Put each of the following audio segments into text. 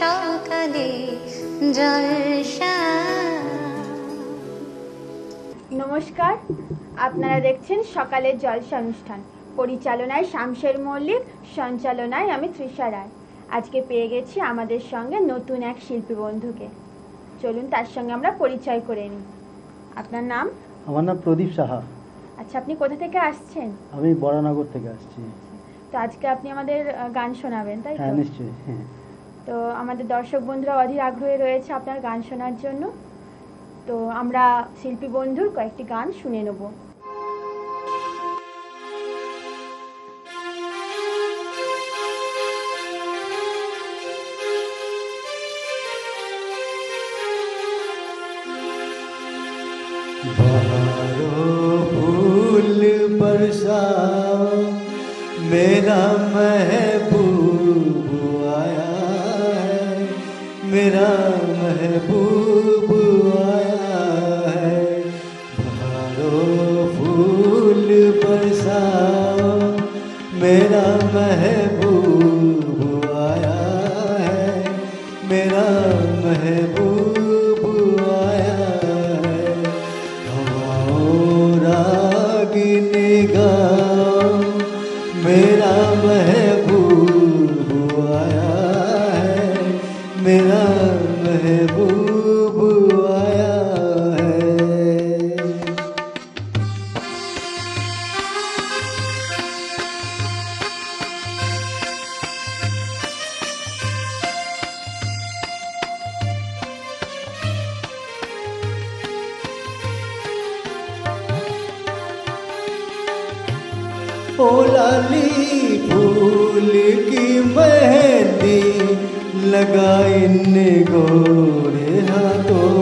সকালে জলসা। নমস্কার, আপনারা দেখছেন সকালের জলসা অনুষ্ঠান। পরিচালনায় শামশের মল্লিক, সঞ্চালনায় আমি তৃষা রায়। আজকে পেয়ে গেছি আমাদের সঙ্গে নতুন এক শিল্পী বন্ধুকে। চলুন তার সঙ্গে আমরা পরিচয় করে নিই। আপনার নাম? আমার নাম প্রদীপ সাহা। আচ্ছা, আপনি কোথা থেকে আসছেন? আমি বরানগর থেকে আসছি। তো আজকে আপনি আমাদের গান শোনাবেন, তাই তো? হ্যাঁ, নিশ্চয়ই। হ্যাঁ, তো আমাদের দর্শক বন্ধুরা অধীর আগ্রহে রয়েছে আপনার গান শোনার জন্য। তো আমরা শিল্পী বন্ধুর কয়েকটি গান শুনে নেব। बहारों फूल बरसाओ, मेरा महबूब आया है, मेरा महबूब आया है। बहारों फूल बरसाओ, मेरा महबूब आया है, मेरा महबूब आया है। रागिनी गाओ, मेरा महबूब आया है, मेरा महबूब आया है। ओ लाली फूल की मेहंदी लगा इन गोरे हाथों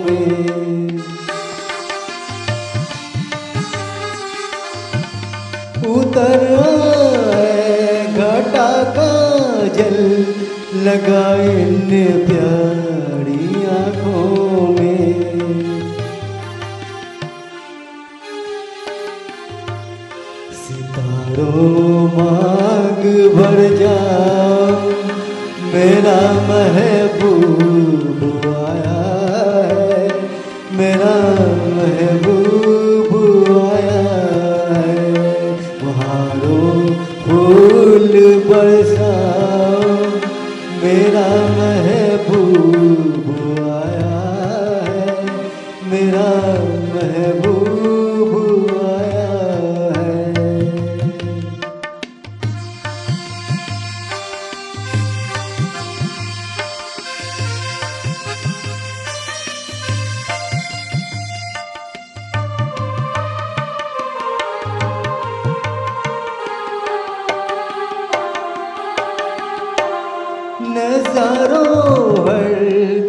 में, उतर आए घटा का जल लगा इन प्यारी आँखों में। सितारों मांग भर जाओ, मेरा महबूब आया है, मेरा महबूब आया है। बहारों फूल बरसाओ, मेरा महबूब आया है, मेरा महबूब आया है। नजारों हर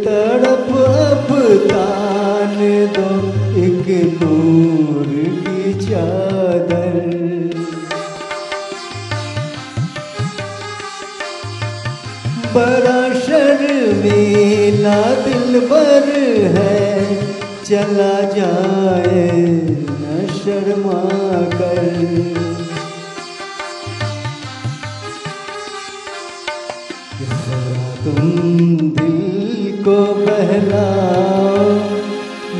तरफ अब तान दो एक नूर की चादर, बड़ा शर्मीला दिलबर है, चला जाए न शर्मा कर। तुम दिल को बहलाओ,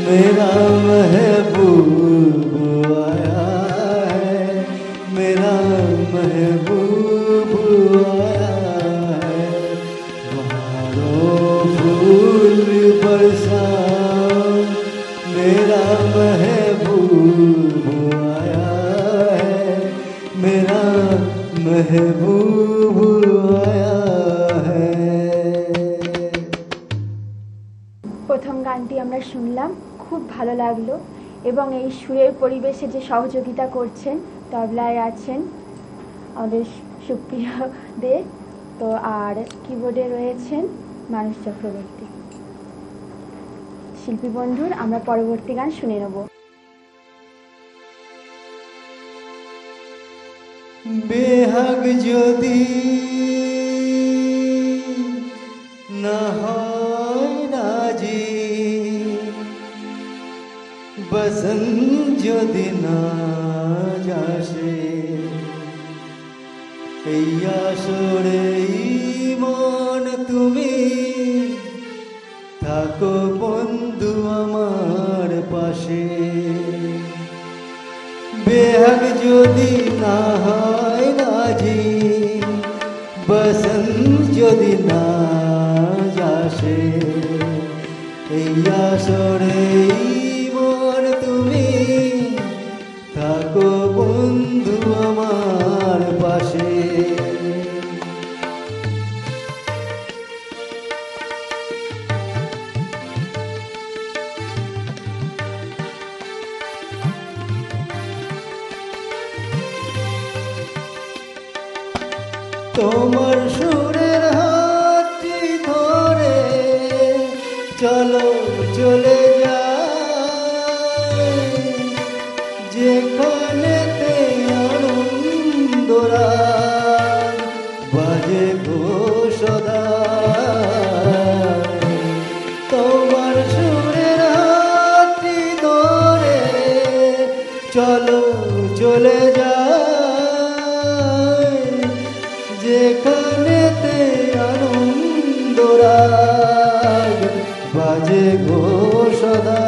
मेरा महबूब आया है, मेरा महबूब आया है। बहारों फूल बरसाओ, मेरा महबूब आया है, मेरा महबूब आया है। প্রথম গানটি আমরা শুনলাম, খুব ভালো লাগলো। এবং এই সুরের পরিবেশে যে সহযোগিতা করছেন, তবলায় আছেন আমাদের সুপ্রিয় দে, তো আর কিবোর্ডে রয়েছেন মানস চক্রবর্তী। শিল্পী বন্ধুর আমরা পরবর্তী গান শুনে নেব। বেহাগ যদি না হয় রাজি, বসন্ত যদি না যাসে, এই আসরে মন তুমি থাকো বন্ধু আমার পাশে। বেহাগ যদি না হয় রাজি, বসন্ত যদি না আসে, এই আসরে মন তুমি থাকো বন্ধু আমার পাশে। তোমার সুরের হাতটি ধরে চলো চলে যাই, যেখানেতে আনন্দরা বাজে গো সদা। তোমার সুরের হাতটি ধরে চলো চলে যাই, যেখানেতে আনন্দরাগ বাজে গো সদা।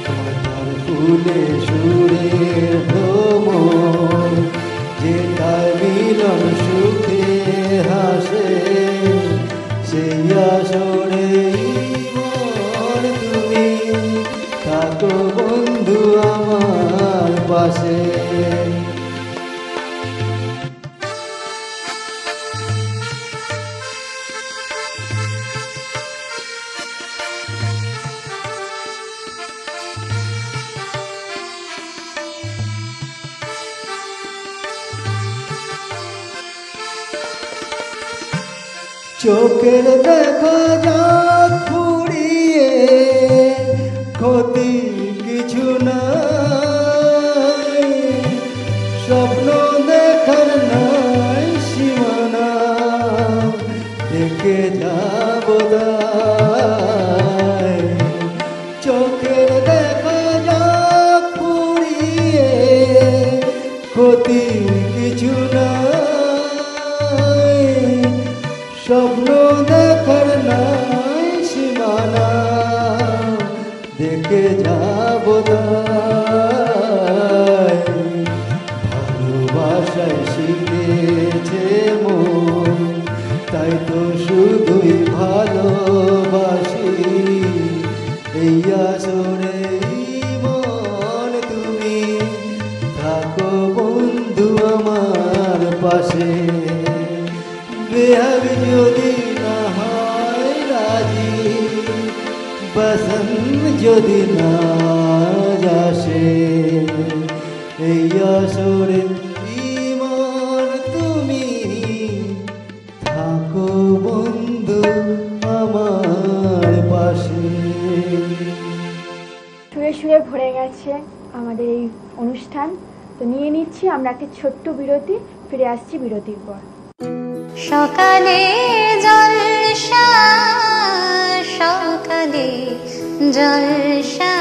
কথার ফুলে সুরের ভ্রমণ, যেটায় মিলন সুখে হাসে, সেই আসরে মন তুমি থাকো বন্ধু আমার পাশে। চোখের দেখা যাক ফুরিয়ে, ক্ষতি কিছু নাই, স্বপ্ন দেখার নাই সীমানা, দেখে যাব দায়। চোখের দেখা যাক ফুরিয়ে, ক্ষতি কিছু নাই, স্বপ্ন দেখার নাই সীমানা, দেখে যাব দায়। ভালোবাসায় শিখেছে মন, তাই তো শুধুই ভালোবাসি, এই আসরে মন তুমি থাকো বন্ধু আমার পাশে। বেহাগ যদি না হয় রাজি, বসন্ত যদি না আসে, এই আসরে মন তুমি থাকো বন্ধু আমার পাশে। সুরে সুরে ভরে গেছে আমাদের এই অনুষ্ঠান। তো নিয়ে নিচ্ছি আমরা একটা ছোট্ট বিরতি, ফিরে আসছি বিরতির পর। সকালে জলসা, সকালে জলসা,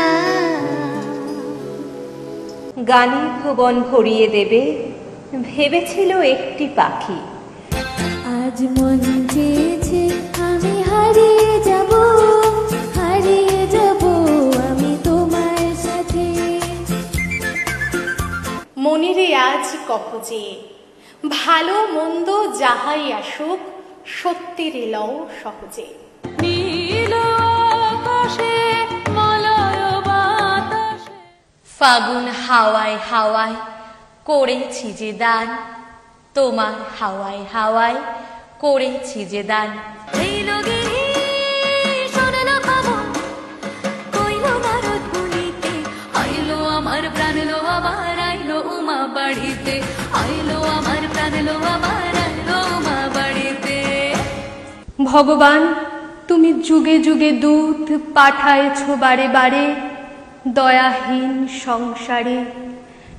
গানে ভুবন ভরিয়ে দেবে ভেবেছিল একটি পাখি। আজ মন চেয়েছে আমি হারিয়ে যাব, হারিয়ে যাব আমি তোমার সাথে। মনেরে আজ কহ যে ভালো মন্দ যাহাই আসুক, সত্যের এলও সহজে। ফাগুন হাওয়ায় হাওয়ায় করেছি যে দান, তোমার হাওয়ায় হাওয়ায় করেছি যে দান। আমার প্রাণ লো আবার আইলো উমা বাড়িতে, আইলো আমার প্রাণ লো আবার আইলো উমা বাড়িতে। ভগবান তুমি যুগে যুগে দূত পাঠায়েছ বারে বারে দয়াহীন সংসারে।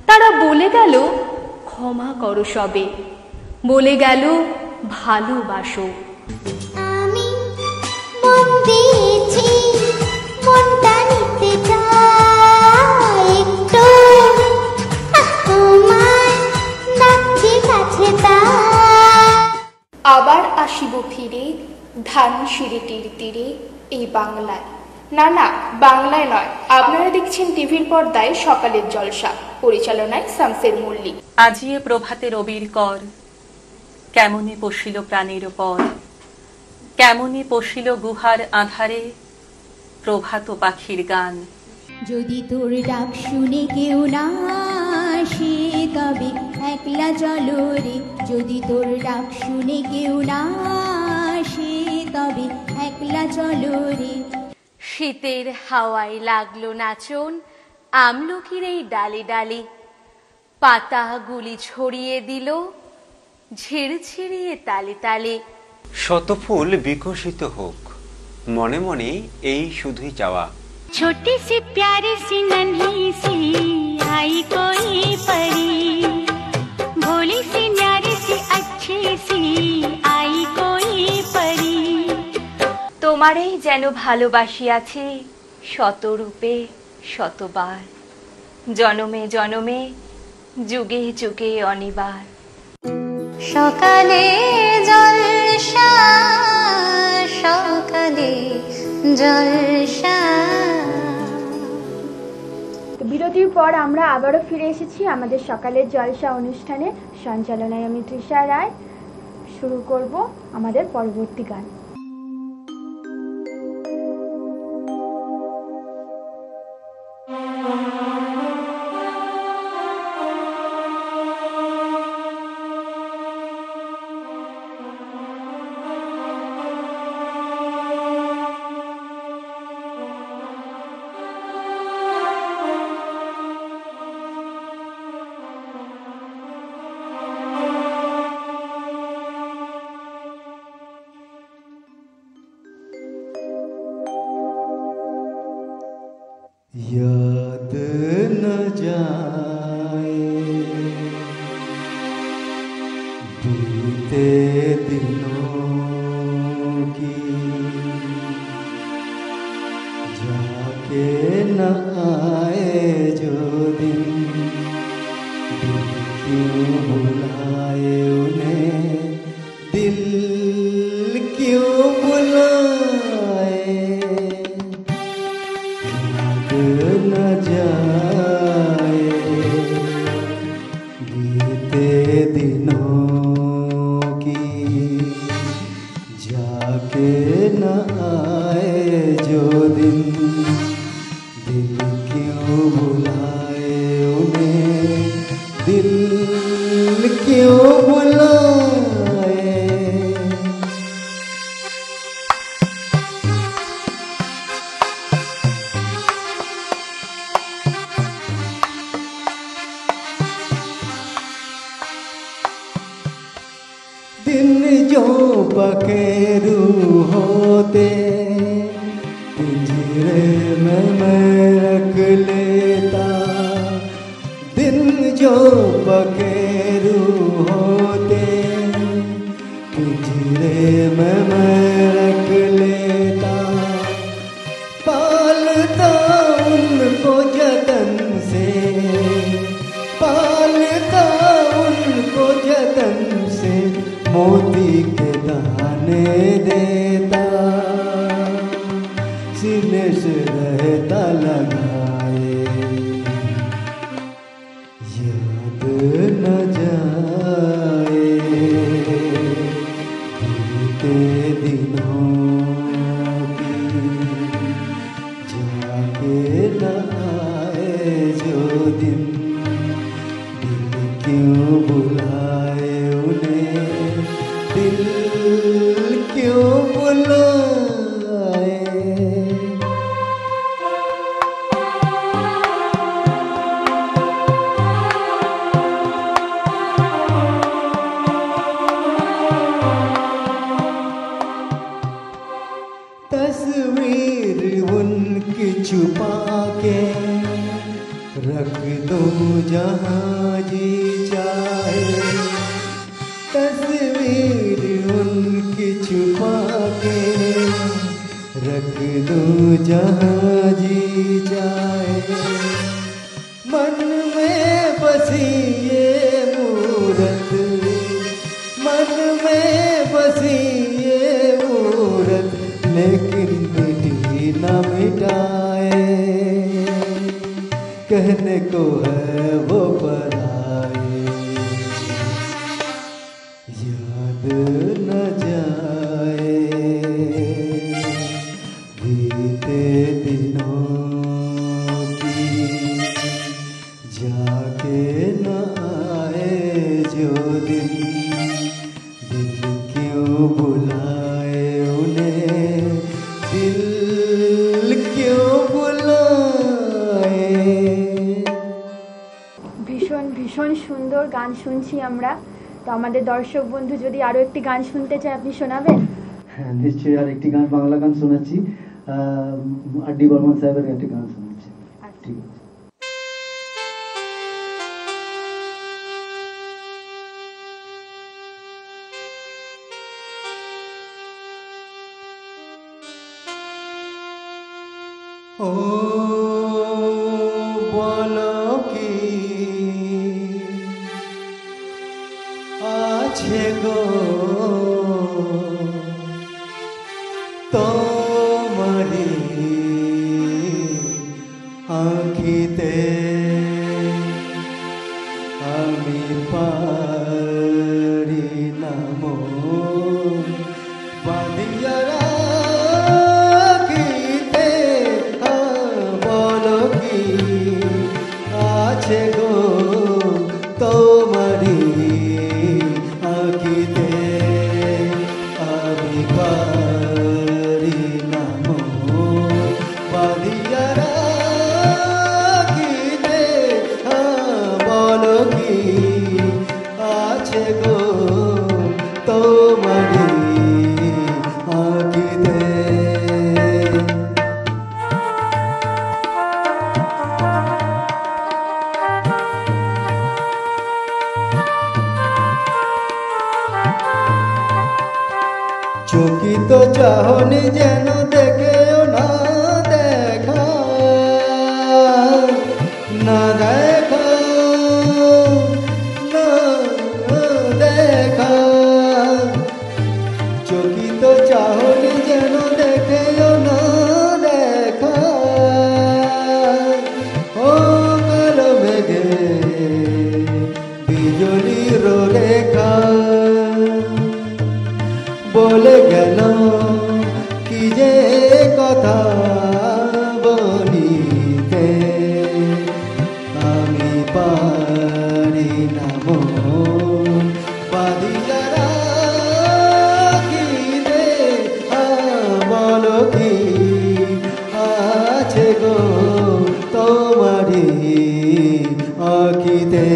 তারা বলে গেল ক্ষমা করো সবে, বলে গেল ভালোবাসো। আমি মন দিয়েছি, মনটা নিতে চাই একটু, তোমার ডাকছি কাছে তা। আবার আসিব ফিরে ধানসিঁড়িটির তীরে এই বাংলায়, না না বাংলায় নয়, আপনারা দেখছেন টিভির পর্দায় সকালের জলসা, পরিচালনায় শামসের মল্লিক। আজিয়ে প্রভাতে রবির কর, কেমনে পশিল প্রাণের পর, কেমনে পশিল গুহার আধারে প্রভাত পাখির গান। যদি তোর ডাক শুনে কেউ না আসে তবে একলা চলো রে, যদি তোর ডাক শুনে কেউ না আসে তবে একলা চলো রে। শীতের হাওয়ায় লাগলো নাচন আমলকির এই ডালে ডালে, পাতাগুলি ছড়িয়ে দিল ঝিরঝিরিয়ে তালে তালে। শত ফুল বিকশিত হোক, মনে মনে এই শুধুই চাওয়া। छोटी सी प्यारी सी नन्ही सी आई कोई परी, भोली सी न्यारी सी अच्छी सी आई कोई परी। তোমারেই যেন ভালোবাসিয়াছি শতরূপে শতবার, জনমে জনমে যুগে যুগে অনিবার। সকালে জলসা, সকালে জলসা। বিরতির পর আমরা আবারও ফিরে এসেছি আমাদের সকালের জলসা অনুষ্ঠানে। সঞ্চালনায় আমি তৃষা রায়। শুরু করব আমাদের পরবর্তী গান। याद न जाए बीते दिनों की, जाके न आए जो दिन, दिल क्यों बुलाए उन्हें, दिल क्यों बुलाए। न जाए बीते दिनों की, जाके न आए जो दिन, दिल क्यों बुलाए उन्हें, दिल क्यों बुलाए। दिन जो पखेरू होते पिंजरे में मैं रख लेता, दिन जो पखेरू होते पिंजरे में मैं रख लेता, पालता उनको जतन से, पालता उनको जतन से, मोती के दाने देता, सीने से रहता लगाए। याद न जाए बीते दिनों की, जाके न आए जो दिन, दिल क्यों बुलाए उन्हें, दिल क्यों बुलाए। तस्वीर उनकी छुपा के रख दो जहाँ जी चाहे, तस्वीर उनकी छुपा के रख दो जहाँ जी जाए। मन में बसी ये मूरत, मन में बसी ये मूरत, लेकिन मिटी न मिटाए, कहने को है वो पराए, याद न जाए बीते दिनों की, जाके न आए जो दिन, दिल क्यों बुलाए उन्हें, दिल क्यों बुलाए। ভীষণ ভীষণ সুন্দর গান শুনছি আমরা। তো আমাদের দর্শক বন্ধু যদি আরো একটি গান শুনতে চায় আপনি শোনাবেন? হ্যাঁ নিশ্চয়ই, আর একটি গান, বাংলা গান শোনাচ্ছি। আর ডি বর্মন সাহেবের একটি গান শোনাচ্ছি। ঠিক আছে। ও বলো কি আছে গো তোমারি আঁখিতে, আমি পারি না মন বাঁধিয়া রাখিতে। বলো কি আছে গো তোমারি আঁখিতে, আমি পারি না মন বাঁধিয়া রাখিতে। বলো কি আছে গো তোমারি আঁখিতে। চকিত চাহনি যেন দেখেও না দেখা, না দেখা, না দেখা। চকিত চাহনি যেন দেখেও না দেখা, ও কালো মেঘে বিজলির রেখা বলে গেল কি যে কথা বলিতে, আমি পারি না মন বাঁধিয়া রাখিতে। বলো কি আছে গো তোমারি আঁখিতে।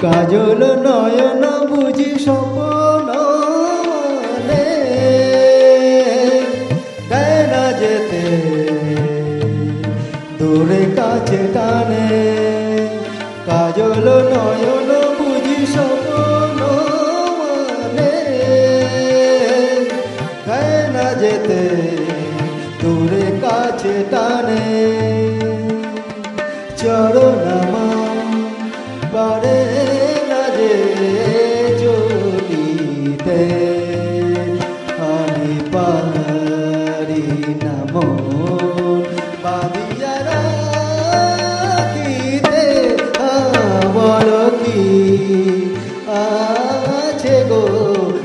কাজল নয়ন বুঝি স্বপ্ন মনে, দেয় না যেতে দূরে কাছে টানে। কাজল নয়ন বুঝি স্বপ্ন মনে, দেয় না যেতে দূরে কাছে টানে। চরণামা পারে না যে চলিতে, আমি পারি না মন বাঁধিয়া রাখিতে। বলো কি আছে গো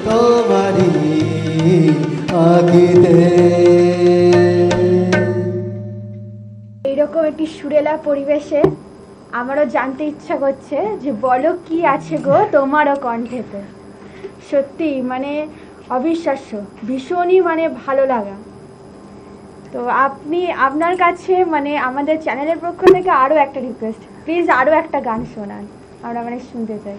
তোমারি আঁখিতে। এইরকম একটি সুরেলা পরিবেশে আমারও জানতে ইচ্ছা করছে যে বলো কি আছে গো তোমারও কণ্ঠেতে। সত্যি মানে অবিশ্বাস্য, ভীষণই মানে ভালো লাগা। তো আপনি আপনার কাছে মানে আমাদের চ্যানেলের পক্ষ থেকে আরও একটা রিকোয়েস্ট, প্লিজ আরও একটা গান শোনান, আমরা মানে শুনতে চাই।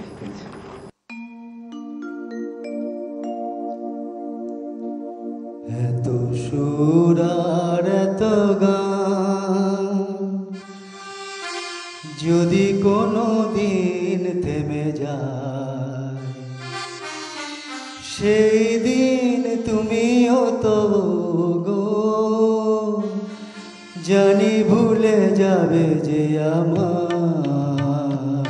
এত সুর আর এত গান যদি কোনো দিন থেমে যায়, সেই দিন তুমিও তো গো জানি ভুলে যাবে যে আমার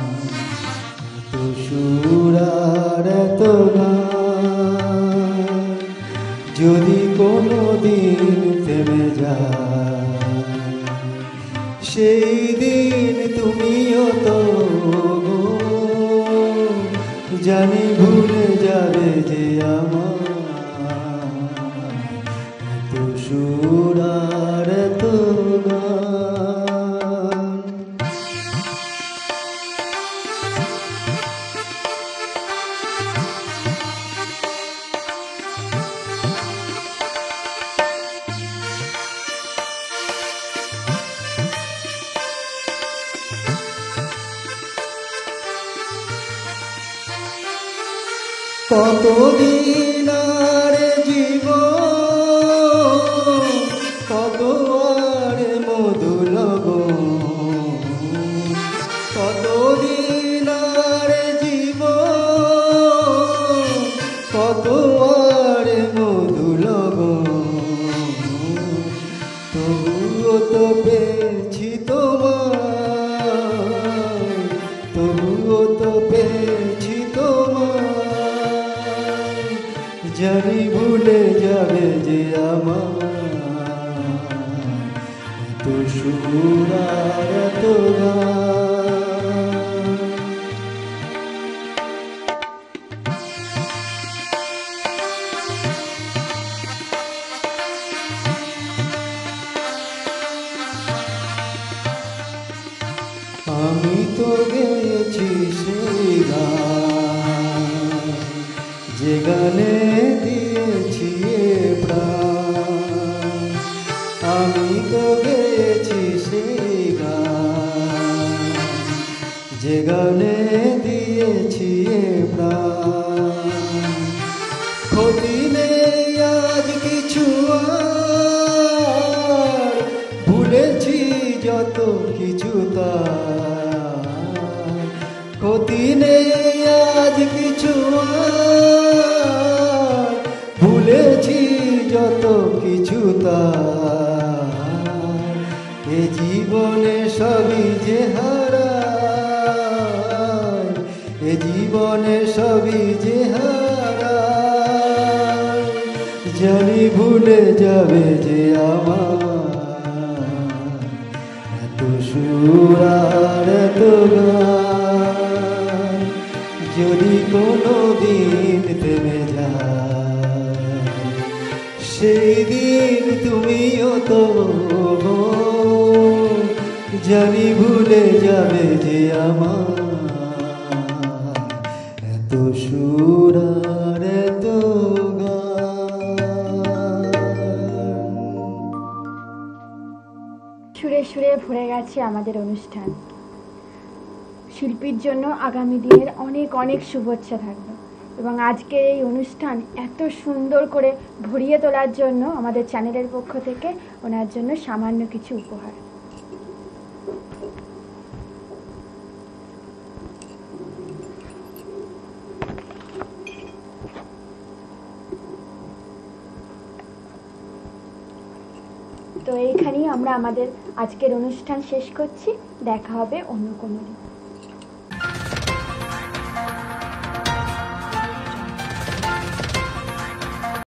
এত সুর আর এত গান, যদি কোনো দিন থেমে যায় সেই দিন তুমিও তো গো, জানি ভুলে যাবে যে আমার এত সুর আর এত গান। কতদিন আর জীবন, কত আর মধু লগন, কতদিন আর জীবন, কত আর মধু লগন, তবুও তো পেয়েছি তোমার, তবুও তো পেয়েছি তোমার, জানি ভুলে যাবে যে আমার এত সুর আর এত গান। আমি তো গেয়েছি সেই গান, যে গানে দিয়েছি প্রাণ, আমি তো গেয়েছি সেই গান, যে গানে দিয়েছি প্রাণ। ক্ষতি নেই আজ কিছু আর, ভুলেছি যত কিছু তার, ক্ষতি নেই আজ কিছু আর, ভুলেছি যত কিছু তার, এ জীবনে সবই যে হারায়, এ জীবনে সবই যে হারায়, জানি ভুলে যাবে যে আমার এত সুর আর এত গান, যদি কোনো দিন থেমে যায় সেই দিন তুমিও তো গো, জানি ভুলে যাবে যে আমার এত সুর আর এত গান। সুরে সুরে ভরে গেছে আমাদের অনুষ্ঠান। শিল্পীর জন্য আগামী দিনের অনেক অনেক শুভেচ্ছা থাকবে এবং আজকের এই অনুষ্ঠান এত সুন্দর করে ভরিয়ে তোলার জন্য আমাদের চ্যানেলের পক্ষ থেকে ওনার জন্য সামান্য কিছু উপহার। তো এইখানেই আমরা আমাদের আজকের অনুষ্ঠান শেষ করছি। দেখা হবে অন্য কোনো দিন।